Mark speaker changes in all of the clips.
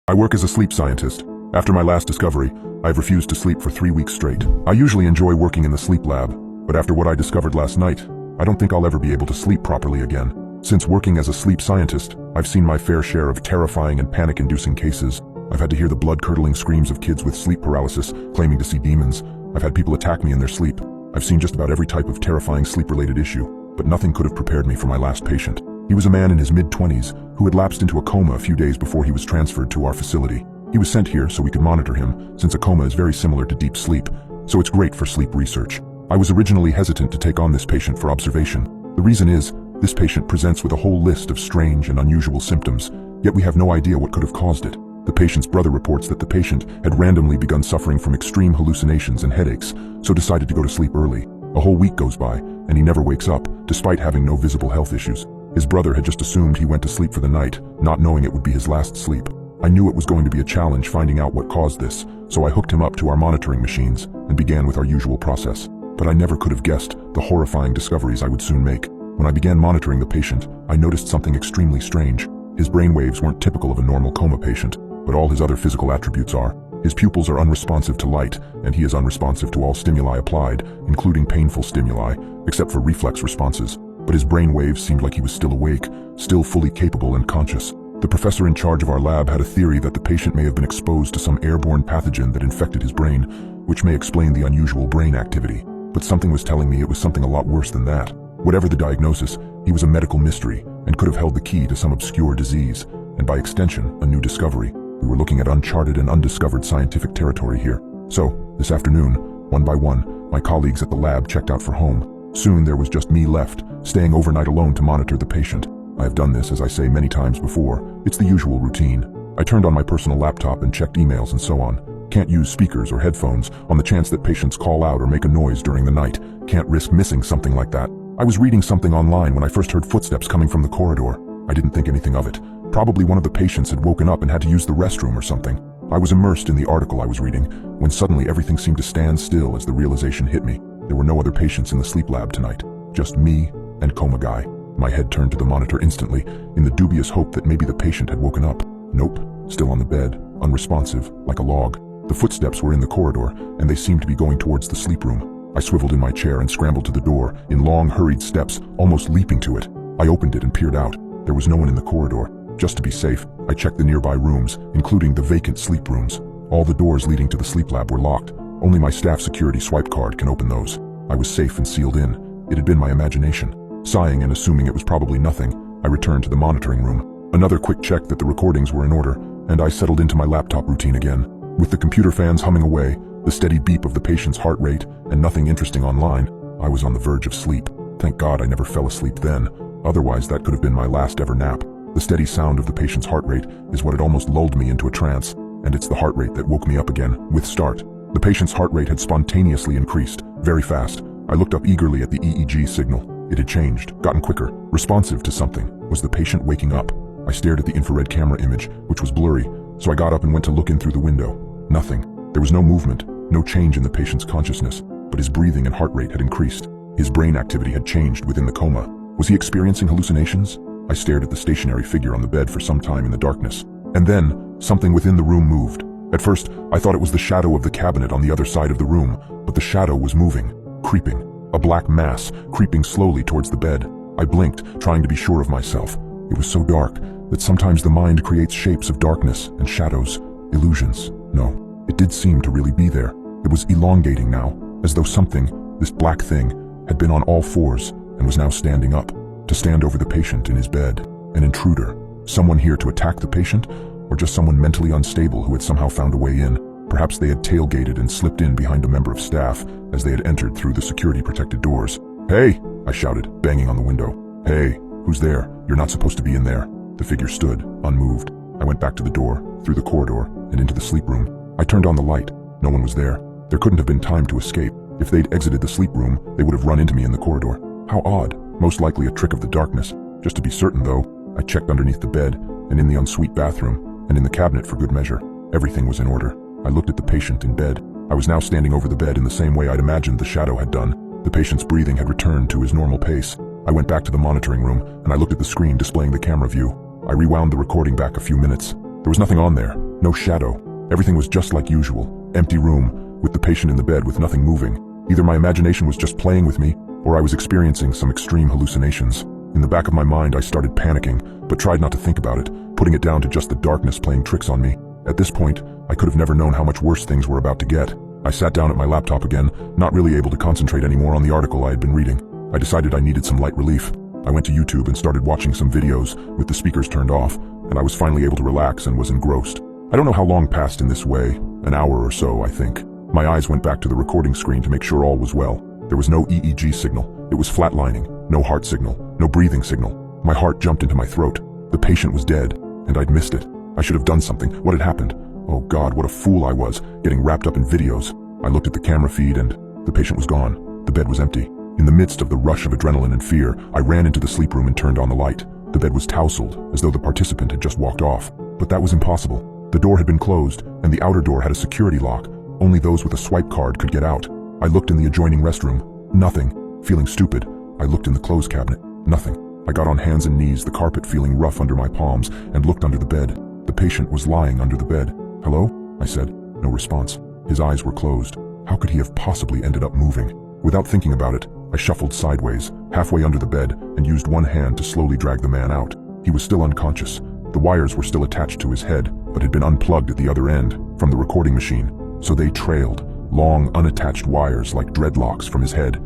Speaker 1: I work as a sleep scientist. After my last discovery, I've refused to sleep for 3 weeks straight. I usually enjoy working in the sleep lab, but after what I discovered last night, I don't think I'll ever be able to sleep properly again. Since working as a sleep scientist, I've seen my fair share of terrifying and panic-inducing cases. I've had to hear the blood-curdling screams of kids with sleep paralysis claiming to see demons. I've had people attack me in their sleep. I've seen just about every type of terrifying sleep-related issue, but nothing could have prepared me for my last patient. He was a man in his mid-20s who had lapsed into a coma a few days before he was transferred to our facility. He was sent here so we could monitor him, since a coma is very similar to deep sleep, so it's great for sleep research. I was originally hesitant to take on this patient for observation. The reason is, this patient presents with a whole list of strange and unusual symptoms, yet we have no idea what could have caused it. The patient's brother reports that the patient had randomly begun suffering from extreme hallucinations and headaches, so decided to go to sleep early. A whole week goes by, and he never wakes up, despite having no visible health issues. His brother had just assumed he went to sleep for the night, not knowing it would be his last sleep. I knew it was going to be a challenge finding out what caused this, so I hooked him up to our monitoring machines and began with our usual process. But I never could have guessed the horrifying discoveries I would soon make. When I began monitoring the patient, I noticed something extremely strange. His brainwaves weren't typical of a normal coma patient, but all his other physical attributes are. His pupils are unresponsive to light, and he is unresponsive to all stimuli applied, including painful stimuli, except for reflex responses. But his brain waves seemed like he was still awake, still fully capable and conscious. The professor in charge of our lab had a theory that the patient may have been exposed to some airborne pathogen that infected his brain, which may explain the unusual brain activity. But something was telling me it was something a lot worse than that. Whatever the diagnosis, he was a medical mystery and could have held the key to some obscure disease, and by extension, a new discovery. We were looking at uncharted and undiscovered scientific territory here. So, this afternoon, one by one, my colleagues at the lab checked out for home. Soon there was just me left, staying overnight alone to monitor the patient. I have done this, as I say, many times before. It's the usual routine. I turned on my personal laptop and checked emails and so on. Can't use speakers or headphones on the chance that patients call out or make a noise during the night. Can't risk missing something like that. I was reading something online when I first heard footsteps coming from the corridor. I didn't think anything of it. Probably one of the patients had woken up and had to use the restroom or something. I was immersed in the article I was reading, when suddenly everything seemed to stand still as the realization hit me. There were no other patients in the sleep lab tonight. Just me and Coma Guy. My head turned to the monitor instantly, in the dubious hope that maybe the patient had woken up. Nope, still on the bed, unresponsive, like a log. The footsteps were in the corridor, and they seemed to be going towards the sleep room. I swiveled in my chair and scrambled to the door, in long, hurried steps, almost leaping to it. I opened it and peered out. There was no one in the corridor. Just to be safe, I checked the nearby rooms, including the vacant sleep rooms. All the doors leading to the sleep lab were locked. Only my staff security swipe card can open those. I was safe and sealed in. It had been my imagination. Sighing and assuming it was probably nothing, I returned to the monitoring room. Another quick check that the recordings were in order, and I settled into my laptop routine again. With the computer fans humming away, the steady beep of the patient's heart rate, and nothing interesting online, I was on the verge of sleep. Thank God I never fell asleep then. Otherwise, that could have been my last ever nap. The steady sound of the patient's heart rate is what had almost lulled me into a trance, and it's the heart rate that woke me up again, with start. The patient's heart rate had spontaneously increased, very fast. I looked up eagerly at the EEG signal. It had changed, gotten quicker, responsive to something. Was the patient waking up? I stared at the infrared camera image, which was blurry, so I got up and went to look in through the window. Nothing. There was no movement, no change in the patient's consciousness, but his breathing and heart rate had increased. His brain activity had changed within the coma. Was he experiencing hallucinations? I stared at the stationary figure on the bed for some time in the darkness. And then, something within the room moved. At first, I thought it was the shadow of the cabinet on the other side of the room, but the shadow was moving, creeping. A black mass, creeping slowly towards the bed. I blinked, trying to be sure of myself. It was so dark that sometimes the mind creates shapes of darkness and shadows, illusions. No, it did seem to really be there. It was elongating now, as though something, this black thing, had been on all fours and was now standing up, to stand over the patient in his bed. An intruder. Someone here to attack the patient, or just someone mentally unstable who had somehow found a way in. Perhaps they had tailgated and slipped in behind a member of staff as they had entered through the security-protected doors. "Hey!" I shouted, banging on the window. "Hey, who's there? You're not supposed to be in there." The figure stood, unmoved. I went back to the door, through the corridor, and into the sleep room. I turned on the light. No one was there. There couldn't have been time to escape. If they'd exited the sleep room, they would have run into me in the corridor. How odd. Most likely a trick of the darkness. Just to be certain, though, I checked underneath the bed, and in the ensuite bathroom, and in the cabinet for good measure. Everything was in order. I looked at the patient in bed. I was now standing over the bed in the same way I'd imagined the shadow had done. The patient's breathing had returned to his normal pace. I went back to the monitoring room, and I looked at the screen displaying the camera view. I rewound the recording back a few minutes. There was nothing on there. No shadow. Everything was just like usual. Empty room, with the patient in the bed with nothing moving. Either my imagination was just playing with me, or I was experiencing some extreme hallucinations. In the back of my mind, I started panicking, but tried not to think about it, putting it down to just the darkness playing tricks on me. At this point, I could have never known how much worse things were about to get. I sat down at my laptop again, not really able to concentrate anymore on the article I had been reading. I decided I needed some light relief. I went to YouTube and started watching some videos with the speakers turned off, and I was finally able to relax and was engrossed. I don't know how long passed in this way, an hour or so, I think. My eyes went back to the recording screen to make sure all was well. There was no EEG signal. It was flatlining, no heart signal, no breathing signal. My heart jumped into my throat. The patient was dead, and I'd missed it. I should have done something. What had happened? Oh God, what a fool I was, getting wrapped up in videos. I looked at the camera feed and the patient was gone. The bed was empty. In the midst of the rush of adrenaline and fear, I ran into the sleep room and turned on the light. The bed was tousled, as though the participant had just walked off. But that was impossible. The door had been closed, and the outer door had a security lock. Only those with a swipe card could get out. I looked in the adjoining restroom. Nothing. Feeling stupid, I looked in the clothes cabinet. Nothing. I got on hands and knees, the carpet feeling rough under my palms, and looked under the bed. The patient was lying under the bed. "Hello?" I said. No response. His eyes were closed. How could he have possibly ended up moving? Without thinking about it, I shuffled sideways, halfway under the bed, and used one hand to slowly drag the man out. He was still unconscious. The wires were still attached to his head, but had been unplugged at the other end, from the recording machine, so they trailed, long, unattached wires like dreadlocks from his head.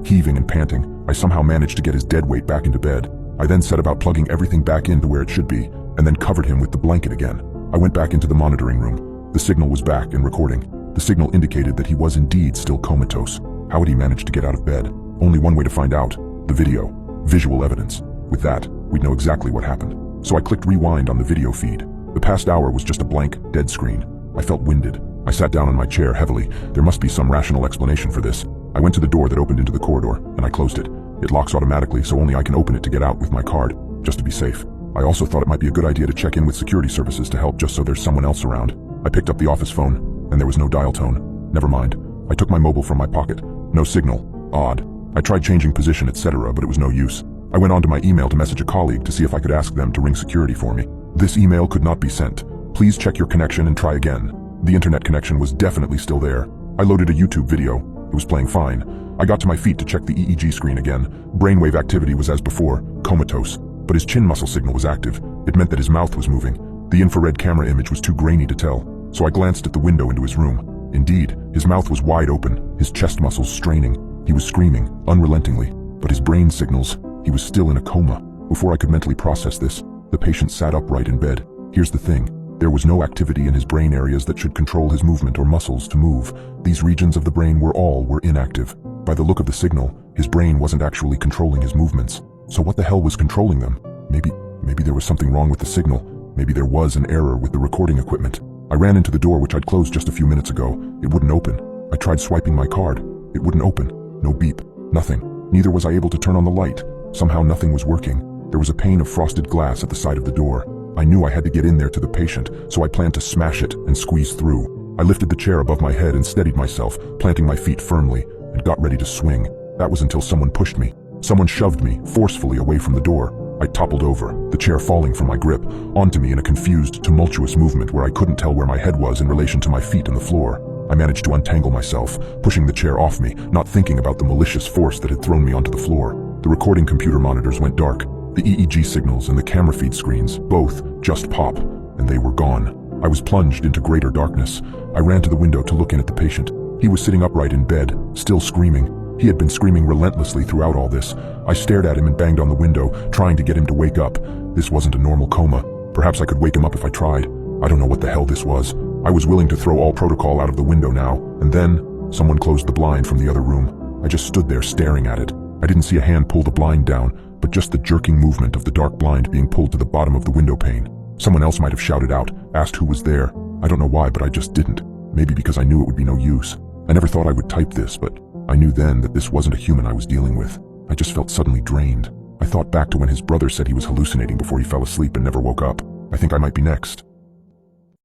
Speaker 1: Heaving and panting, I somehow managed to get his dead weight back into bed. I then set about plugging everything back into where it should be, and then covered him with the blanket again. I went back into the monitoring room. The signal was back and recording. The signal indicated that he was indeed still comatose. How had he managed to get out of bed? Only one way to find out. The video. Visual evidence. With that, we'd know exactly what happened. So I clicked rewind on the video feed. The past hour was just a blank, dead screen. I felt winded. I sat down on my chair heavily. There must be some rational explanation for this. I went to the door that opened into the corridor, and I closed it. It locks automatically, so only I can open it to get out with my card, just to be safe. I also thought it might be a good idea to check in with security services to help just so there's someone else around. I picked up the office phone, and there was no dial tone. Never mind. I took my mobile from my pocket. No signal. Odd. I tried changing position, etc., but it was no use. I went on to my email to message a colleague to see if I could ask them to ring security for me. This email could not be sent. Please check your connection and try again. The internet connection was definitely still there. I loaded a YouTube video. It was playing fine. I got to my feet to check the EEG screen again. Brainwave activity was as before, comatose. But his chin muscle signal was active. It meant that his mouth was moving. The infrared camera image was too grainy to tell, so I glanced at the window into his room. Indeed, his mouth was wide open, his chest muscles straining. He was screaming, unrelentingly. But his brain signals, he was still in a coma. Before I could mentally process this, the patient sat upright in bed. Here's the thing. There was no activity in his brain areas that should control his movement or muscles to move. These regions of the brain were inactive. By the look of the signal, his brain wasn't actually controlling his movements. So what the hell was controlling them? Maybe there was something wrong with the signal. Maybe there was an error with the recording equipment. I ran into the door which I'd closed just a few minutes ago. It wouldn't open. I tried swiping my card. It wouldn't open. No beep. Nothing. Neither was I able to turn on the light. Somehow nothing was working. There was a pane of frosted glass at the side of the door. I knew I had to get in there to the patient, so I planned to smash it and squeeze through. I lifted the chair above my head and steadied myself, planting my feet firmly, and got ready to swing. That was until someone pushed me. Someone shoved me, forcefully, away from the door. I toppled over, the chair falling from my grip, onto me in a confused, tumultuous movement where I couldn't tell where my head was in relation to my feet and the floor. I managed to untangle myself, pushing the chair off me, not thinking about the malicious force that had thrown me onto the floor. The recording computer monitors went dark. The EEG signals and the camera feed screens, both, just pop, and they were gone. I was plunged into greater darkness. I ran to the window to look in at the patient. He was sitting upright in bed, still screaming. He had been screaming relentlessly throughout all this. I stared at him and banged on the window, trying to get him to wake up. This wasn't a normal coma. Perhaps I could wake him up if I tried. I don't know what the hell this was. I was willing to throw all protocol out of the window now, and then someone closed the blind from the other room. I just stood there staring at it. I didn't see a hand pull the blind down, but just the jerking movement of the dark blind being pulled to the bottom of the window pane. Someone else might have shouted out, asked who was there. I don't know why, but I just didn't. Maybe because I knew it would be no use. I never thought I would type this, but I knew then that this wasn't a human I was dealing with. I just felt suddenly drained. I thought back to when his brother said he was hallucinating before he fell asleep and never woke up. I think I might be next.